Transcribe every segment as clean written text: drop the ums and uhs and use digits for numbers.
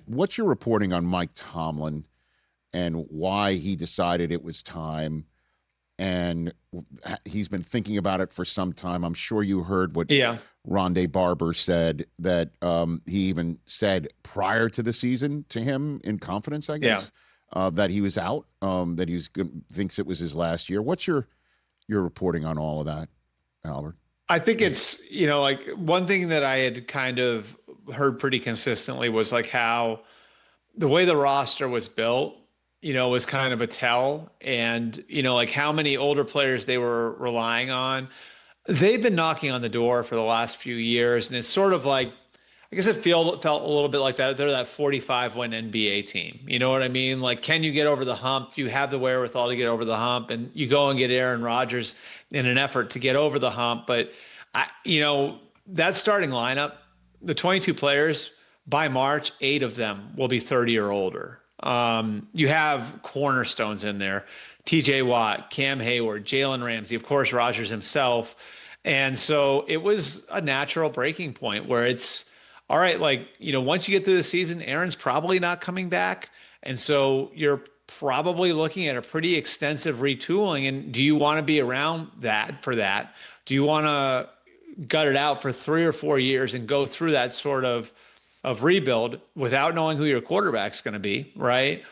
what's your reporting on Mike Tomlin and why he decided it was time? And he's been thinking about it for some time. I'm sure you heard what Rondé Barber said, that he even said prior to the season to him in confidence, I guess, that he was out, that thinks it was his last year. What's your reporting on all of that, Albert? I think it's, like one thing that I had kind of heard pretty consistently was like how the way the roster was built, was kind of a tell. And, like how many older players they were relying on. They've been knocking on the door for the last few years. And it's sort of like, I guess it felt a little bit like that. They're that 45-win NBA team. You know what I mean? Like, can you get over the hump? Do you have the wherewithal to get over the hump? And you go and get Aaron Rodgers in an effort to get over the hump. But, that starting lineup, the 22 players, by March, 8 of them will be 30 or older. You have cornerstones in there, TJ Watt, Cam Hayward, Jalen Ramsey, of course, Rodgers himself. And so it was a natural breaking point where it's, all right, like, once you get through the season, Aaron's probably not coming back. And so you're probably looking at a pretty extensive retooling. And do you want to be around for that? Do you want to gut it out for 3 or 4 years and go through that sort of rebuild without knowing who your quarterback's going to be, right?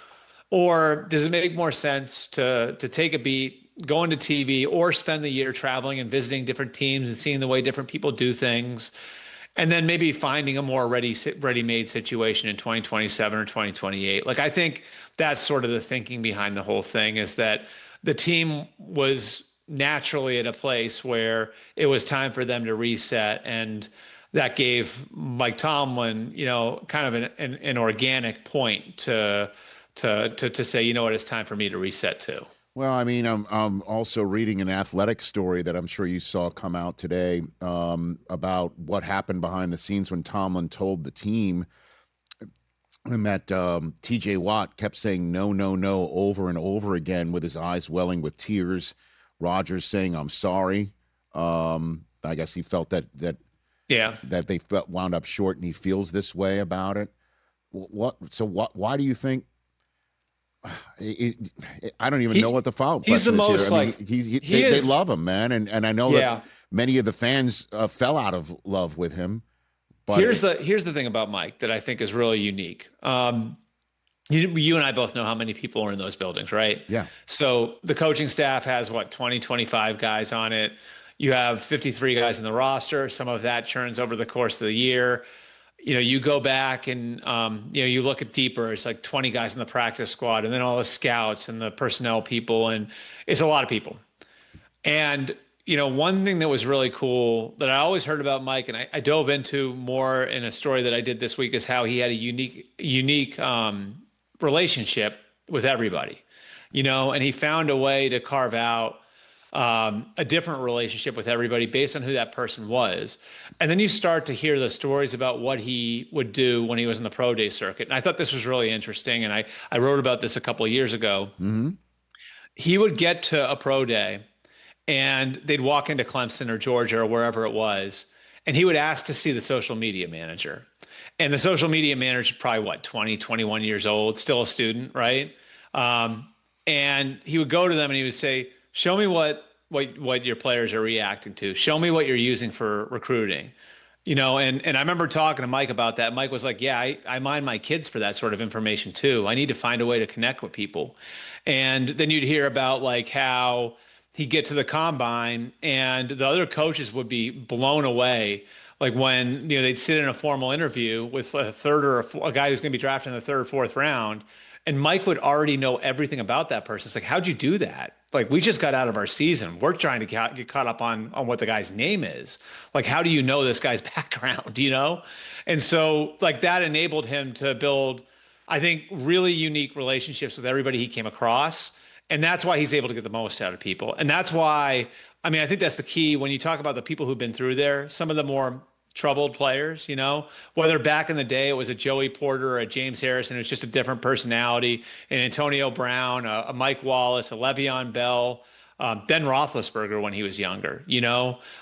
Or does it make more sense to take a beat, go into TV, or spend the year traveling and visiting different teams and seeing the way different people do things, and then maybe finding a more ready-made situation in 2027 or 2028? Like, I think that's sort of the thinking behind the whole thing, is that the team was naturally at a place where it was time for them to reset, and that gave Mike Tomlin, kind of an organic point to say, what, it's time for me to reset too. Well, I mean, I'm also reading an athletic story that I'm sure you saw come out today about what happened behind the scenes when Tomlin told the team, and that TJ Watt kept saying no, no, no over and over again with his eyes welling with tears. Rodgers saying, "I'm sorry." I guess he felt that they wound up short, and he feels this way about it. Why do you think? I don't even know what the follow-up question is. He's the most here. They love him, man, and I know that many of the fans fell out of love with him. But here's the thing about Mike that I think is really unique. You and I both know how many people are in those buildings, right? Yeah. So the coaching staff has 20, 25 guys on it. You have 53 guys in the roster. Some of that churns over the course of the year. You go back and, you look at deeper, it's like 20 guys in the practice squad, and then all the scouts and the personnel people, and it's a lot of people. And, one thing that was really cool that I always heard about Mike, and I dove into more in a story that I did this week, is how he had a unique relationship with everybody, and he found a way to carve out a different relationship with everybody based on who that person was. And then you start to hear the stories about what he would do when he was in the pro day circuit. And I thought this was really interesting. And I wrote about this a couple of years ago. Mm-hmm. He would get to a pro day and they'd walk into Clemson or Georgia or wherever it was, and he would ask to see the social media manager. And the social media manager is probably 20, 21 years old, still a student, right? And he would go to them and he would say, "Show me what your players are reacting to. Show me what you're using for recruiting." And I remember talking to Mike about that. Mike was like, "Yeah, I mind my kids for that sort of information too. I need to find a way to connect with people." And then you'd hear about like how he'd get to the combine and the other coaches would be blown away. Like when, they'd sit in a formal interview with a third or a guy who's going to be drafted in the third or fourth round. And Mike would already know everything about that person. It's like, how'd you do that? Like, we just got out of our season. We're trying to get caught up on what the guy's name is. Like, how do you know this guy's background, And so, like, that enabled him to build, I think, really unique relationships with everybody he came across. And that's why he's able to get the most out of people. And that's why, I think that's the key when you talk about the people who've been through there, some of the more troubled players, whether back in the day it was a Joey Porter or a James Harrison, it was just a different personality, an Antonio Brown, a Mike Wallace, a Le'Veon Bell, Ben Roethlisberger when he was younger.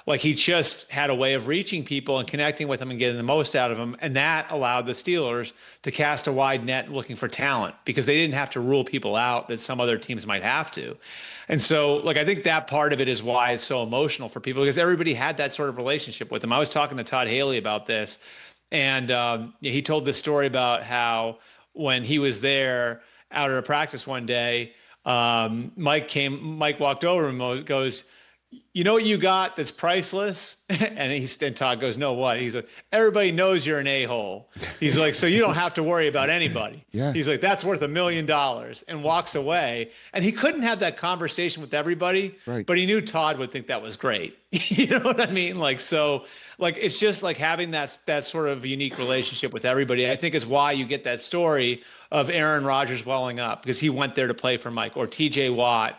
Like he just had a way of reaching people and connecting with them and getting the most out of them. And that allowed the Steelers to cast a wide net looking for talent because they didn't have to rule people out that some other teams might have to. And so, like, I think that part of it is why it's so emotional for people because everybody had that sort of relationship with him. I was talking to Todd Haley about this, and he told this story about how when he was there out at a practice one day, Mike walked over and goes, "You know what you got that's priceless?" And Todd goes, "No, what?" He's like, "Everybody knows you're an a-hole." He's like, "So you don't have to worry about anybody." Yeah. He's like, "That's worth $1 million," and walks away. And he couldn't have that conversation with everybody, right. But he knew Todd would think that was great. You know what I mean? Like, so like, it's just like having that sort of unique relationship with everybody. I think is why you get that story of Aaron Rodgers welling up because he went there to play for Mike, or TJ Watt,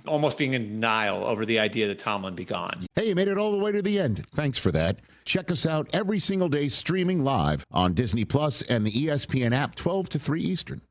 almost being in denial over the idea that Tomlin be gone. Hey, you made it all the way to the end. Thanks for that. Check us out every single day streaming live on Disney Plus and the ESPN app 12 to 3 Eastern.